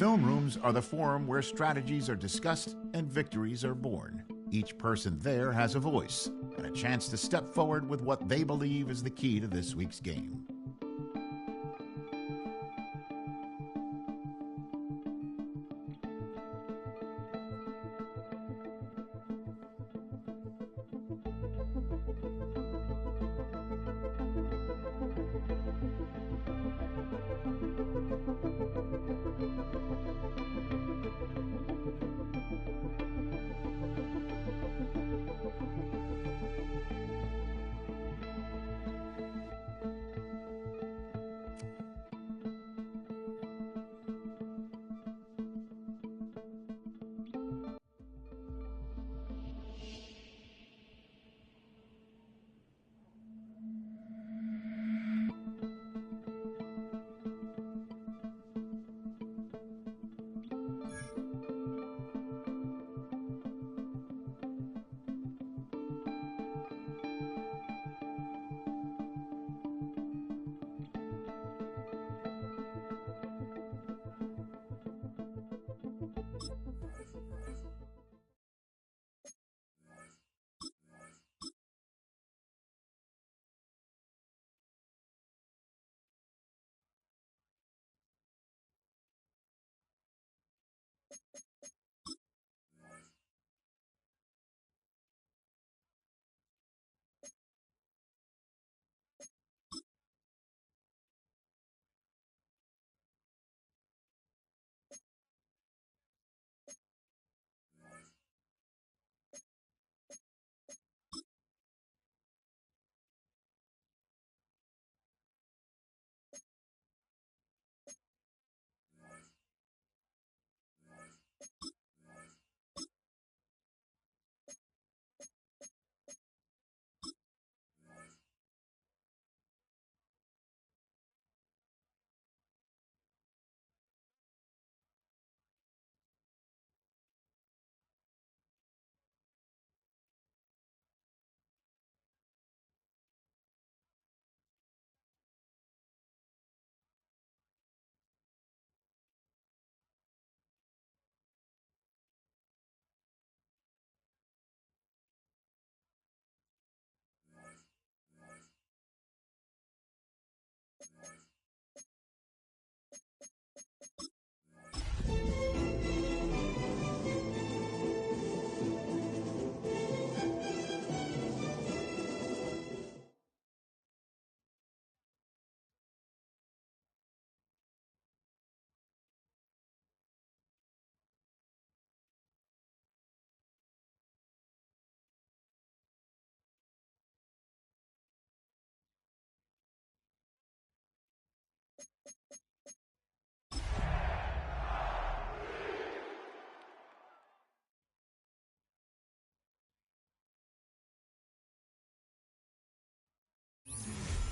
Film rooms are the forum where strategies are discussed and victories are born. Each person there has a voice and a chance to step forward with what they believe is the key to this week's game.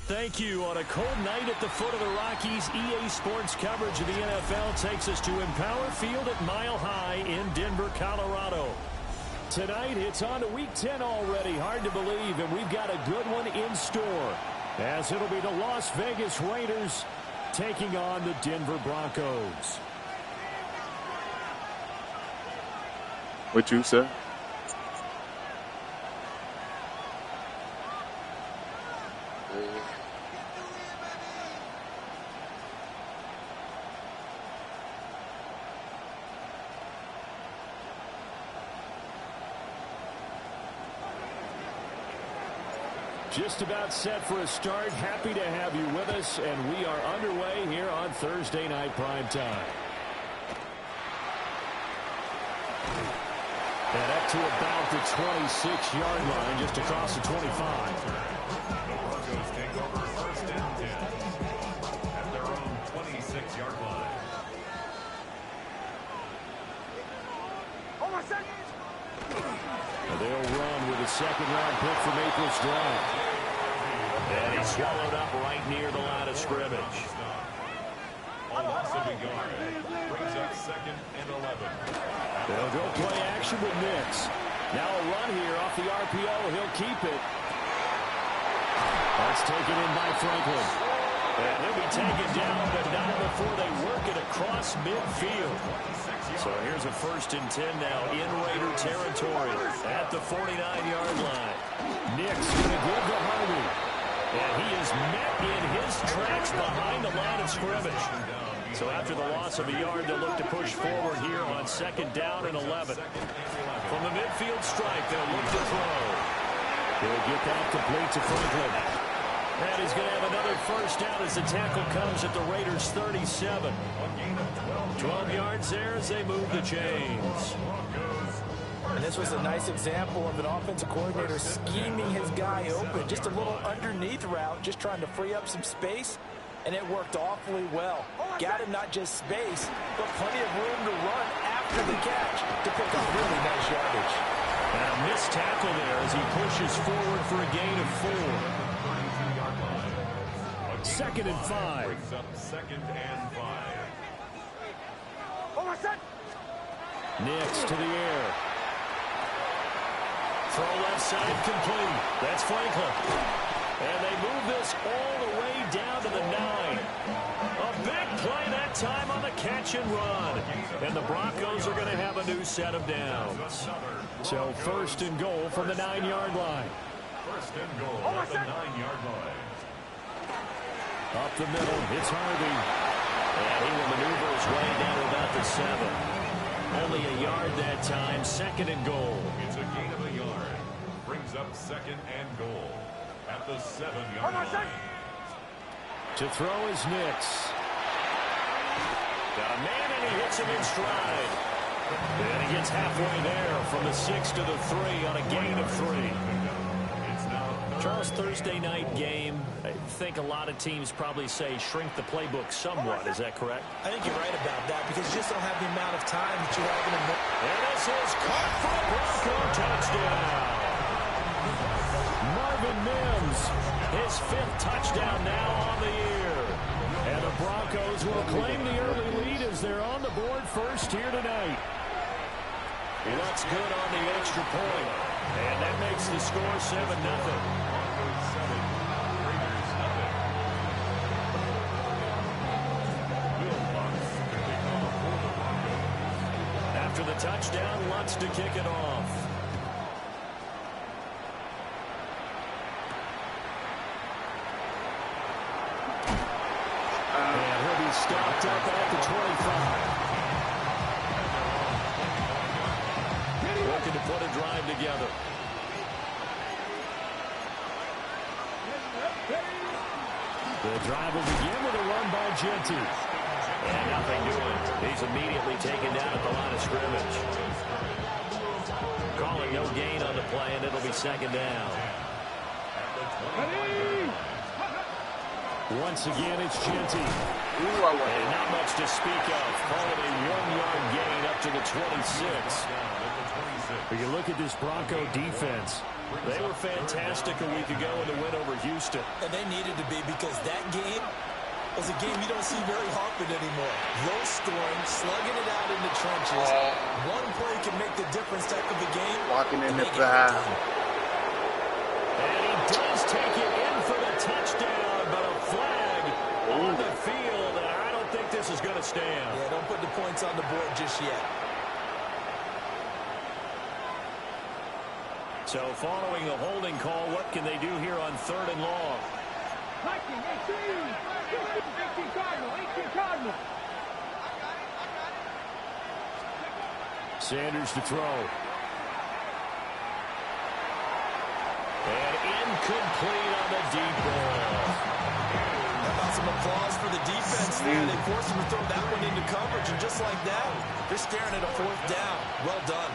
Thank you. On a cold night at the foot of the Rockies, EA Sports coverage of the NFL takes us to Empower Field at Mile High in Denver, Colorado. Tonight, it's on to Week 10 already. Hard to believe, and we've got a good one in store, as it'll be the Las Vegas Raiders taking on the Denver Broncos. What you say? Just about set for a start. Happy to have you with us, and we are underway here on Thursday Night Primetime. And up to about the 26-yard line, just across the 25. The Broncos take over first and 10 at their own 26-yard line. And they'll run with a second-round pick from April's draft. And he's swallowed up right near the line of scrimmage. A loss of a yard brings up second and 11. They'll go play action with Nix. Now a run here off the RPO. He'll keep it. That's taken in by Franklin. And they'll be taken down, but not before they work it across midfield. So here's a 1st and 10 now in Raider territory at the 49-yard line. Nick's going to give to Harvey. And he is met in his tracks behind the line of scrimmage. So after the loss of a yard, they'll look to push forward here on 2nd down and 11. From the midfield stripe, they'll look to throw. He'll get that complete to Franklin. And he's going to have another 1st down as the tackle comes at the Raiders' 37. 12 yards there as they move the chains. And this was a nice example of an offensive coordinator scheming his guy open. Just a little underneath route, just trying to free up some space. And it worked awfully well. Got him not just space, but plenty of room to run after the catch to pick up really nice yardage. And a missed tackle there as he pushes forward for a gain of 4. 2nd and 5. Brings up 2nd and 5. Nix to the air. Throw left side complete. That's Franklin. And they move this all the way down to the 9. A big play that time on the catch and run. And the Broncos are going to have a new set of downs. So 1st and goal from the 9-yard line. 1st and goal at the 9-yard line. Up the middle, it's Harvey. And he will maneuver his way down to about the 7. Only a yard that time, 2nd and goal. It's a gain of a yard. Brings up 2nd and goal at the 7-yard line. To throw is Nix. Got a man and he hits him in stride. And he gets halfway there from the 6 to the 3 on a gain of 3. Charles, Thursday night game, I think a lot of teams probably say shrink the playbook somewhat. Is that correct? I think you're right about that because you just don't have the amount of time that you have in a minute. And this is caught for a Bronco touchdown. Marvin Mims, his 5th touchdown now on the year. And the Broncos will claim the early lead as they're on the board first here tonight. He looks good on the extra point. And that makes the score 7-0. After the touchdown, Lutz to kick it off. And he'll be stopped up at the 25. Looking to put a drive together. The drive will begin with a run by Genty. And nothing doing. He's immediately taken down at the line of scrimmage. Calling no gain on the play, and it'll be 2nd down. Once again, it's Genty. And not much to speak of. Call it a 1-yard gain up to the 26. But you look at this Bronco defense. They were fantastic a week ago in the win over Houston. And they needed to be because that game was a game you don't see very often anymore. Low scoring, slugging it out in the trenches. One play can make the difference type of a game. Walking in the back. And he does take it in for the touchdown, but a flag on the field, and I don't think this is going to stand. Yeah, don't put the points on the board just yet. So following the holding call, what can they do here on 3rd and long? 18 Cardinal. Sanders to throw. And incomplete on the deep ball. How about some applause for the defense there? They forced him to throw that one into coverage, and just like that, they're staring at a 4th down. Well done.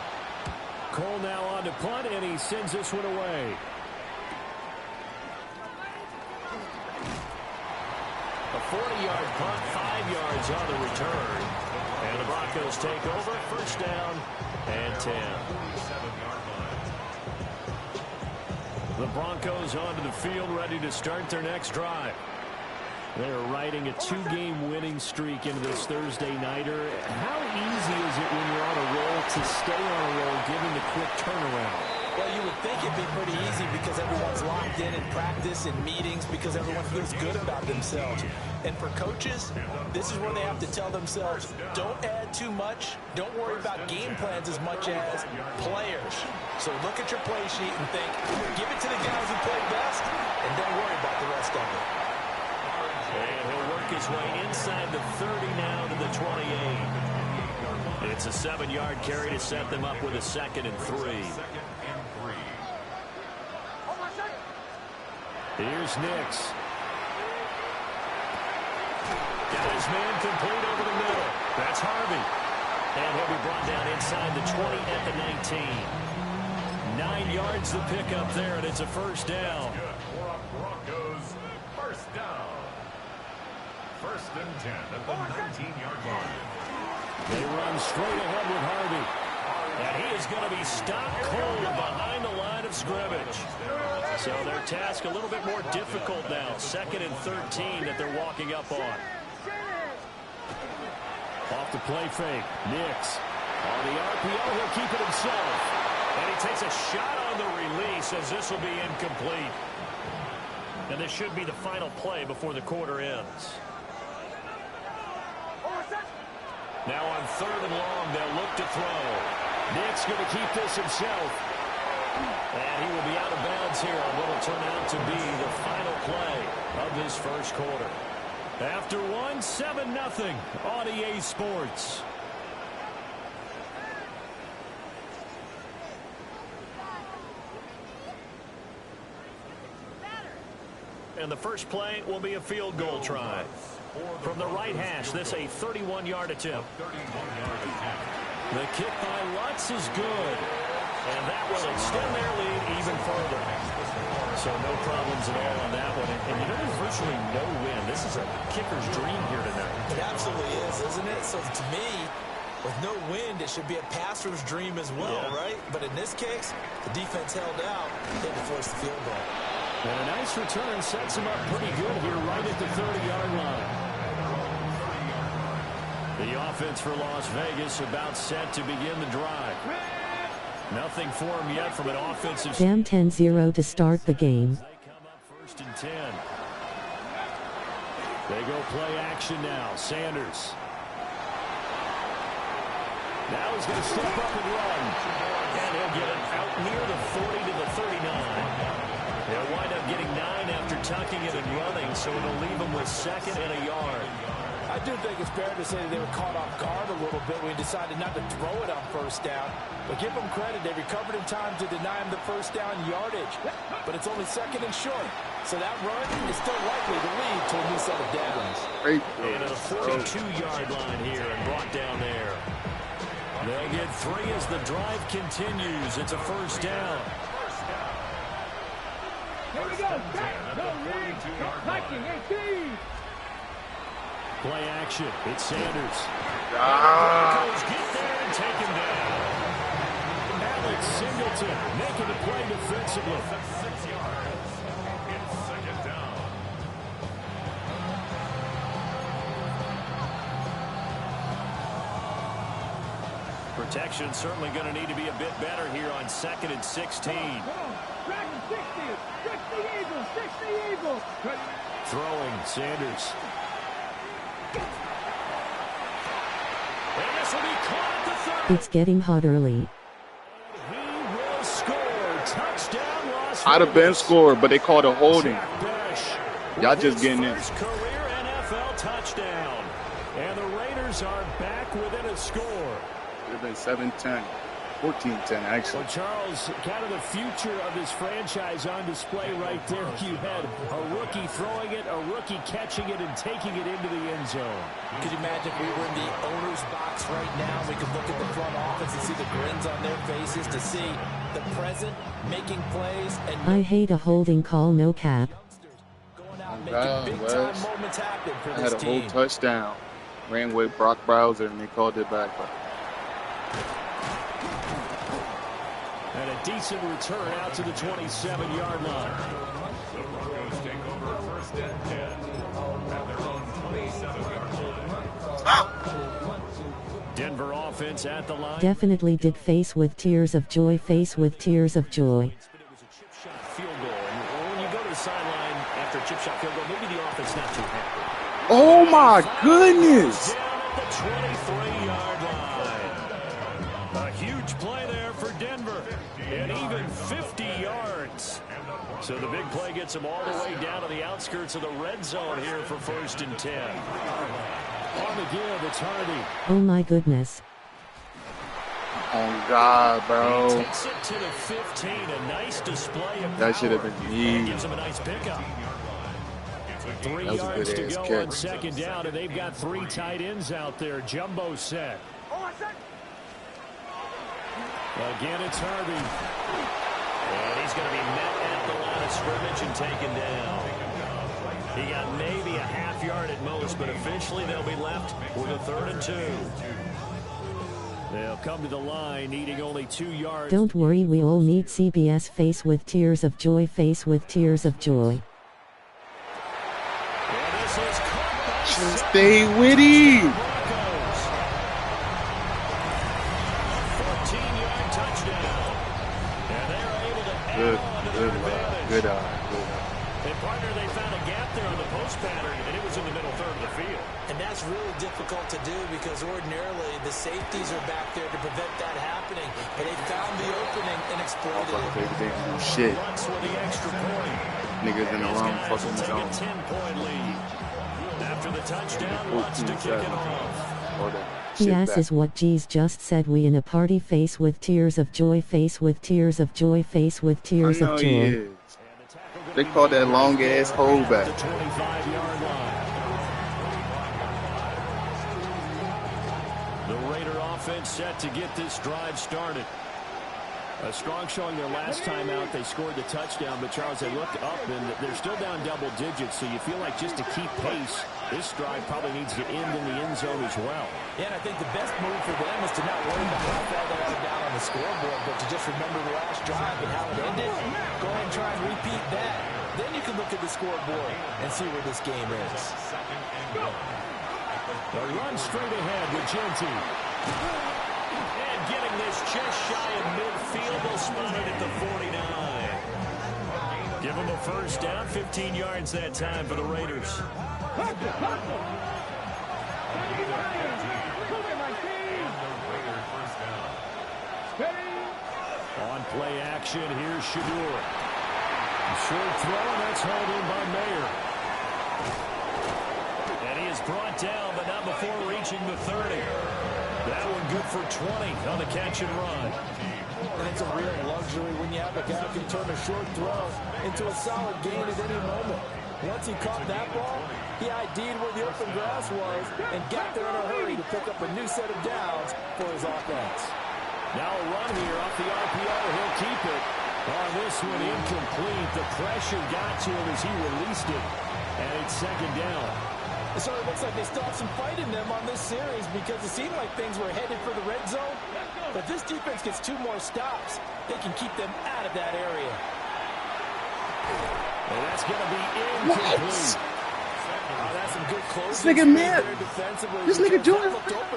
Cole now on to punt, and he sends this one away. A 40-yard punt, 5 yards on the return. And the Broncos take over, 1st down and 10. The Broncos onto the field, ready to start their next drive. They're riding a 2-game winning streak into this Thursday nighter. How easy is it when you're on a roll to stay on a roll, given the quick turnaround? Well, you would think it'd be pretty easy because everyone's locked in practice and meetings because everyone feels good about themselves. And for coaches, this is where they have to tell themselves, don't add too much. Don't worry about game plans as much as players. So look at your play sheet and think, give it to the guys who play best, and don't worry about the rest of it. And he'll work his way inside the 30 now to the 28. It's a 7-yard carry to set them up with a 2nd and 3. Here's Nix. Got his man complete over the middle. That's Harvey. And he'll be brought down inside the 20 at the 19. 9 yards the pickup there, and it's a first down. Broncos, first down. 1st and 10 at the 19-yard line. They run straight ahead with Harvey. And he is going to be stopped cold behind the line of scrimmage. So their task a little bit more difficult now. 2nd and 13 that they're walking up on. Off the play fake. Nix. On the RPO, he'll keep it himself. And he takes a shot on the release as this will be incomplete. And this should be the final play before the quarter ends. Now on 3rd and long, they'll look to throw. Nick's going to keep this himself. And he will be out of bounds here on what will turn out to be the final play of this first quarter. After one, 7-0 on EA Sports. And the first play will be a field goal try. From the right hash, this a 31-yard attempt. The kick by Lutz is good. And that will extend their lead even further. So no problems at all on that one. And you know, there's virtually no win. This is a kicker's dream here tonight. It absolutely is, isn't it? So to me, with no wind, it should be a passer's dream as well, right? But in this case, the defense held out. They had to force the field goal. And a nice return sets him up pretty good here right at the 30-yard line. The offense for Las Vegas about set to begin the drive. Nothing for him yet from an offensive. Down 10-0 to start the game. They come up 1st and 10. They go play action now. Sanders. Now he's going to step up and run. And he'll get it out near the 40 to the 39. They'll wind up getting 9 after tucking it and running, so it'll leave them with 2nd and a yard. I do think it's fair to say that they were caught off guard a little bit when he decided not to throw it on 1st down. But give them credit, they recovered in time to deny him the 1st down yardage. But it's only 2nd and short. So that run is still likely to lead to a new set of downs. And at a 42-yard line here and brought down there. They'll get 3 as the drive continues. It's a 1st down. Here we go. No lead. Hiking 18. Play action. It's Sanders. The Broncos get there and take him down. Alex Singleton making the play defensively. 6 yards. It's 2nd down. Protection certainly going to need to be a bit better here on 2nd and 16. Come on. Dragon 60 the Eagles. 60 Eagles. Throwing Sanders. And this will be caught at the 30. It's getting hot early. He will score. Touchdown, Las Vegas. I'd have been scored, but they called a holding. Jack Bash Y'all with just his getting in. first career NFL touchdown. And the Raiders are back within a score. It would have been 7-10, 14-10 actually. Well, Charles, kind of the future of this franchise on display right there. You had a rookie throwing it, a rookie catching it, and taking it into the end zone. Could you imagine if we were in the owner's box right now? We could look at the front office and see the grins on their faces, to see the present making plays. And I hate a holding call, no cap. going out and making big-time moments happen for I this had a team. whole touchdown. Ran with Brock Browser, and they called it back. And a decent return out to the 27-yard line. The Broncos take over 1st and 10 at their own 27-yard line. Denver offense offense at the line. Definitely did face with tears of joy, face with tears of joy. But it was a chip shot field goal. And when you go to the sideline after a chip shot field goal, maybe the offense not too happy. Oh my goodness! Down at the 23-yard line. A huge play there for Denver. And even 50 yards. So the big play gets them all the way down to the outskirts of the red zone here for 1st and 10. On the give, it's Hardy. Oh my goodness. Oh God, bro. He takes it to the 15. A nice display of That should have power. been me. Gives him a nice pickup. 3 That was a yards to good-ass go catch. on 2nd down, and they've got 3 tight ends out there. Jumbo set. Again, it's Harvey. And he's going to be met at the line of scrimmage and taken down. He got maybe a half yard at most, but officially they'll be left with a 3rd and 2. They'll come to the line needing only 2 yards. Don't worry, we all need CBS face with tears of joy, face with tears of joy. And this is caught by Just stay with him. Broncos. 14-yard touchdown. And they're able to Good, add on to good, their advantage. good eye, good eye. And partner, they found a gap there on the post pattern, and it was in the middle third of the field. And that's really difficult to do because ordinarily the safeties are back there to prevent that happening. But they found the opening and exploited it. They didn't do shit. Runs with the extra point. Niggas in the These wrong guys fucking will take zone. a 10-point lead. After the touchdown, Lutz to kick it off. Or that He shit asks back. is what G's just said. We in a party, face with tears of joy, face with tears of joy, face with I tears know of he joy. is. They call that long ass holdback. The 25-yard line. The Raider offense set to get this drive started. A strong showing their last time out. They scored the touchdown, but Charles, they looked up and they're still down double digits, so you feel like just to keep pace, this drive probably needs to end in the end zone as well. Yeah, and I think the best move for them is to not worry about how far they are down on the scoreboard, but to just remember the last drive and how it ended. Go ahead and try and repeat that. Then you can look at the scoreboard and see where this game is. A run straight ahead with Genty. And getting this just shy of midfield. They'll spot it at the 49. Give them a first down, 15 yards that time for the Raiders. On play action, here's Shadur. Short throw, and that's hauled in by Mayer. And he is brought down, but not before reaching the 30. That one good for 20 on the catch and run. And it's a real luxury when you have a guy who can turn a short throw into a solid gain at any moment. Once he caught that ball, he ID'd where the open grass was and got there in a hurry to pick up a new set of downs for his offense. Now a run here off the RPO. He'll keep it. On this one, incomplete. The pressure got to him as he released it. And it's 2nd down. So it looks like they still have some fight in them on this series because it seemed like things were headed for the red zone. But if this defense gets 2 more stops, they can keep them out of that area. And that's going to be incomplete. That's some good close. This nigga mad. This nigga doing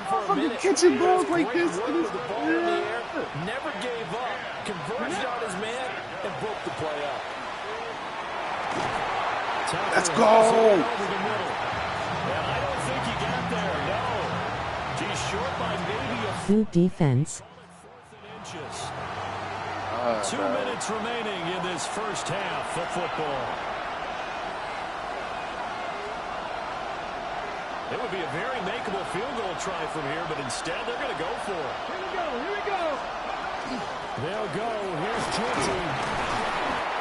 fucking catching balls like this. With the ball in the air, never gave up, converged on his man, and broke the play up. Let's go. I don't think he got there, no. He's short by maybe a Good defense. 4 inches. 2 minutes remaining in this first half of football. It would be a very makeable field goal try from here, but instead they're going to go for it. Here we go. They'll go. Here's Genty.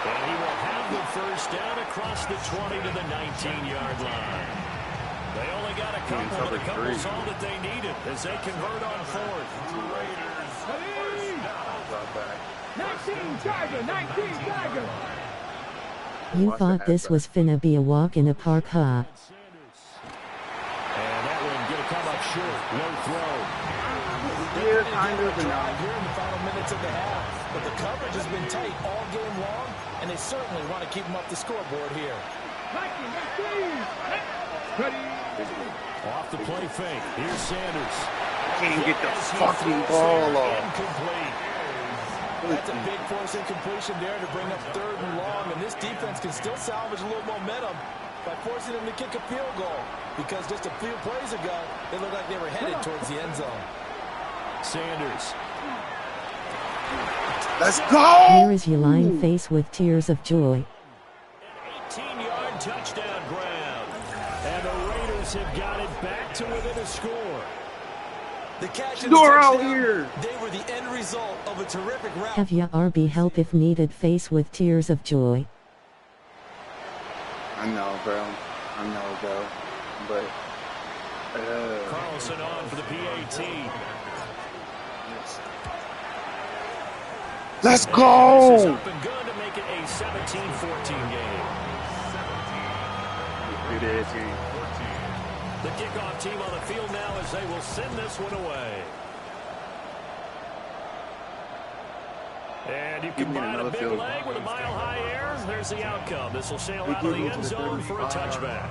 And he will have the first down across the 20 to the 19-yard line. They only got a couple, but a couple's all that they needed as they convert on 4th. Raiders. 19 Tiger, 19 Tiger. You thought this was finna be a walk in a park, huh? And that one going to come up short. Low throw. Here, kind of, Here in the final minutes of the half, but the coverage has been tight all game long, and they certainly want to keep them up the scoreboard here. 19, ready. Off the play fake. Here's Sanders. Can't get the fucking ball off. Incomplete. That's a big force incompletion there to bring up 3rd and long, and this defense can still salvage a little momentum by forcing them to kick a field goal, because just a few plays ago, it looked like they were headed towards the end zone. Sanders. Let's go! Here is your lying face with tears of joy. 18-yard touchdown grab. And the Raiders have got it back to within a score. The catch and the Score out touchdown, here! they were the end result of a terrific route. Have ya RB help if needed face with tears of joy. I know, bro. But, Carlson on for the PAT. let's This is go! up and good to make it a 17-14 game. It is. The kickoff team on the field now as they will send this one away. And you combine a big leg with a mile-high air, there's the outcome. This will sail out of the end zone for a touchback.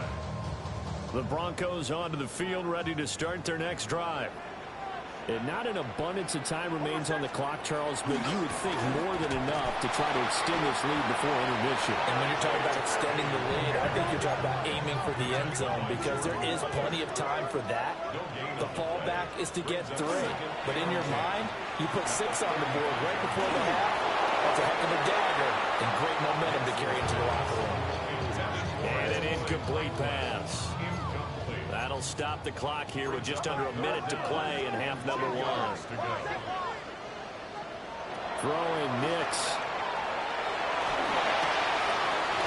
The Broncos onto the field, ready to start their next drive. And not an abundance of time remains on the clock, Charles, but you would think more than enough to try to extend this lead before intermission. And when you're talking about extending the lead, I think you're talking about aiming for the end zone, because there is plenty of time for that. The fallback is to get 3. But in your mind, you put 6 on the board right before the half. That's a heck of a dagger and great momentum to carry into the locker room. And an incomplete pass. That'll stop the clock here with just under a minute to play in half number 1. Throwing Nix.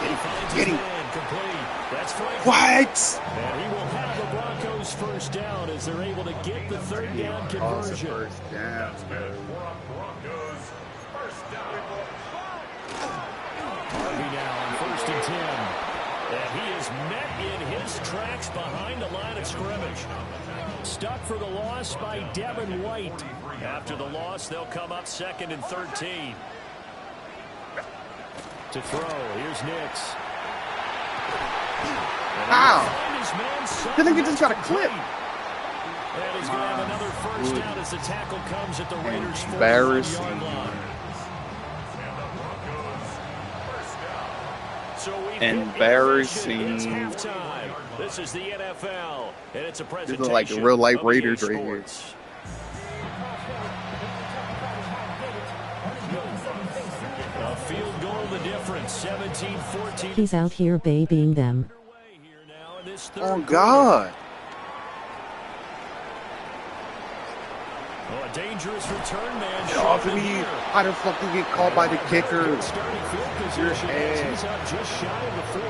He finds his man complete. That's Frank. What? And he will have the Broncos first down as they're able to get the 3rd down conversion. First down. Broncos, first down. Harvey now on 1st and 10. And he is met in his tracks behind the line of scrimmage. Stuck for the loss by Devin White. After the loss, they'll come up 2nd and 13. To throw, here's Nix. Ow! I think he just got a clip. And he's going to have another first down as the tackle comes at the Raiders' 45-yard line. Embarrassing. It's halftime. This is the NFL, and it's a presentation. These are like real life Raiders right here. A field goal, the difference, 17-14. He's out here babying them. Oh God! Oh, a dangerous return man. Get off of me! How the fuck you get caught by the kicker? Starting field Your position. ass. He's up just shy of the 40.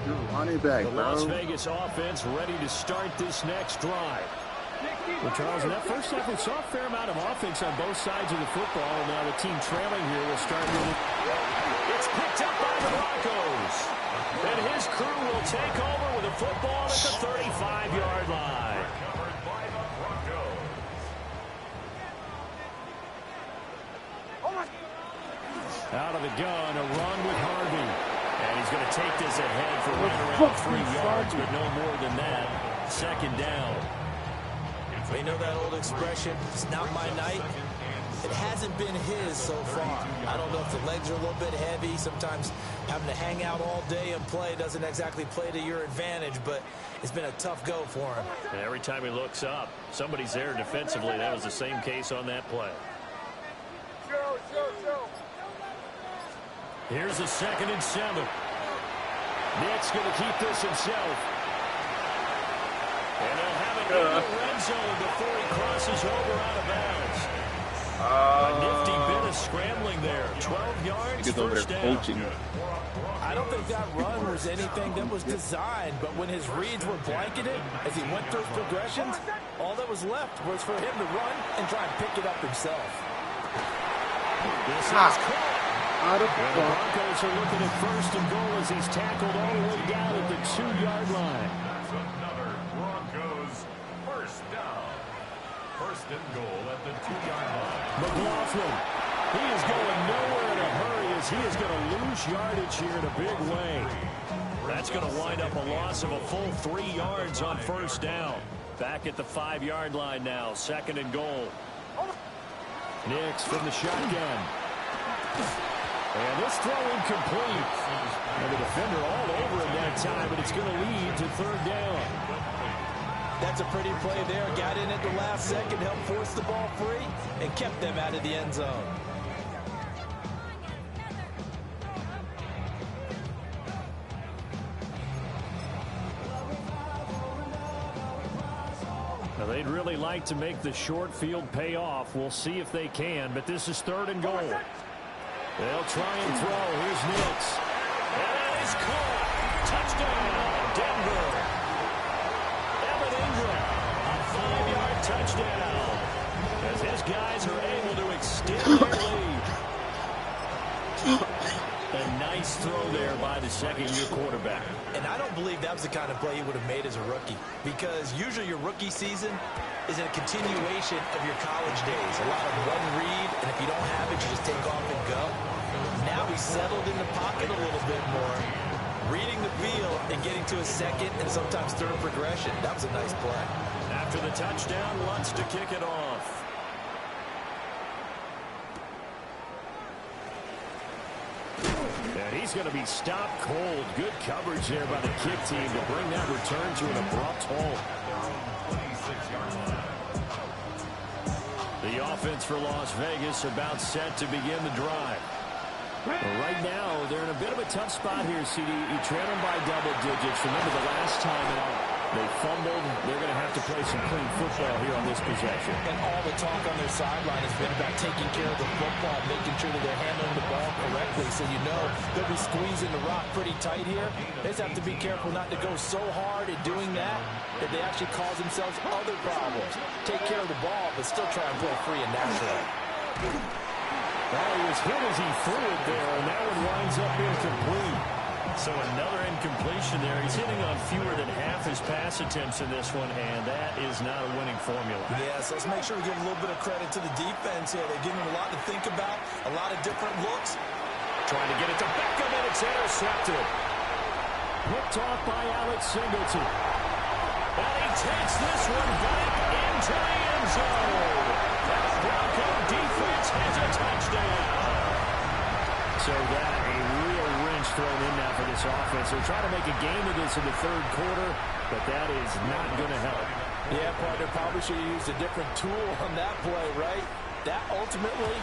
You're running back, The Las bro. Vegas offense ready to start this next drive. Well, Charles, in that first half, we saw a fair amount of offense on both sides of the football, and now the team trailing here will start with it. It's picked up by the Broncos. And his crew will take over with a football at the 35-yard line. Covered by the Broncos. Out of the gun, a run with Harvey. And he's going to take this ahead for right around 3 yards, but no more than that. 2nd down. You know that old expression, it's not my night? It hasn't been his so far. I don't know if the legs are a little bit heavy. Sometimes having to hang out all day and play doesn't exactly play to your advantage, but it's been a tough go for him. And every time he looks up, somebody's there defensively. That was the same case on that play. Here's a 2nd and 7. Nick's going to keep this himself. And they'll have it in the red zone before he crosses over out of bounds. A nifty bit of scrambling there. 12 yards, He's over first there down. coaching. I don't think that run was anything that was designed, but when his reads were blanketed, as he went through his progressions, all that was left was for him to run and try and pick it up himself. This is caught. Out of And the Broncos are looking at 1st and goal as he's tackled all the way down at the 2-yard line. That's another Broncos first down. 1st and goal at the 2-yard line. McLaughlin, he is going nowhere in a hurry as he is going to lose yardage here in a big way. That's going to wind up a loss of a full 3 yards on first down. Back at the 5-yard line now, 2nd and goal. Nix from the shotgun. And this throw incomplete. And the defender all over him that time, but it's going to lead to 3rd down. That's a pretty play there. Got in at the last second, helped force the ball free, and kept them out of the end zone. Now they'd really like to make the short field pay off. We'll see if they can, but this is 3rd and goal. They'll try and throw. Here's Nix. And that is caught. Touchdown, Denver. Evan Ingram, a 5-yard touchdown. As his guys are able to extend their lead. A nice throw there by the 2nd-year quarterback. And I don't believe that was the kind of play he would have made as a rookie, because usually your rookie season is a continuation of your college days. A lot of one read, and if you don't have it, you just take off and go. Now he's settled in the pocket a little bit more, reading the field and getting to a 2nd and sometimes 3rd progression. That was a nice play. After the touchdown, Lutz to kick it off. And he's going to be stopped cold. Good coverage there by the kick team to bring that return to an abrupt halt. The offense for Las Vegas about set to begin the drive. Well, right now, they're in a bit of a tough spot here, CD. You trail them by double digits. Remember the last time out, they fumbled. They're going to have to play some clean football here on this possession. And all the talk on their sideline has been about taking care of the football, making sure that they're handling the ball correctly. So you know they'll be squeezing the rock pretty tight here. They just have to be careful not to go so hard at doing that they actually cause themselves other problems. Take care of the ball, but still try and play free and natural. Well, he was hit as he threw it there, and that one winds up incomplete. So another incompletion there. He's hitting on fewer than half his pass attempts in this one, and that is not a winning formula. Yeah, so let's make sure we give a little bit of credit to the defense here. They're giving him a lot to think about, a lot of different looks. Trying to get it to Beckham, and it's intercepted. Picked off by Alex Singleton. And he takes this one back into the end zone. And the Bronco defense has a touchdown. So that a real wrench thrown in now for this offense. They're trying to make a game of this in the 3rd quarter, but that is not going to help. Yeah, partner, probably should have used a different tool on that play, right? That ultimately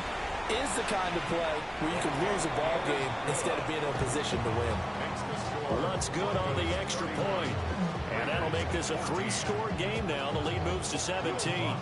is the kind of play where you can lose a ball game instead of being in a position to win. Well, that's good on the extra point. And that'll make this a 3-score game now. The lead moves to 17.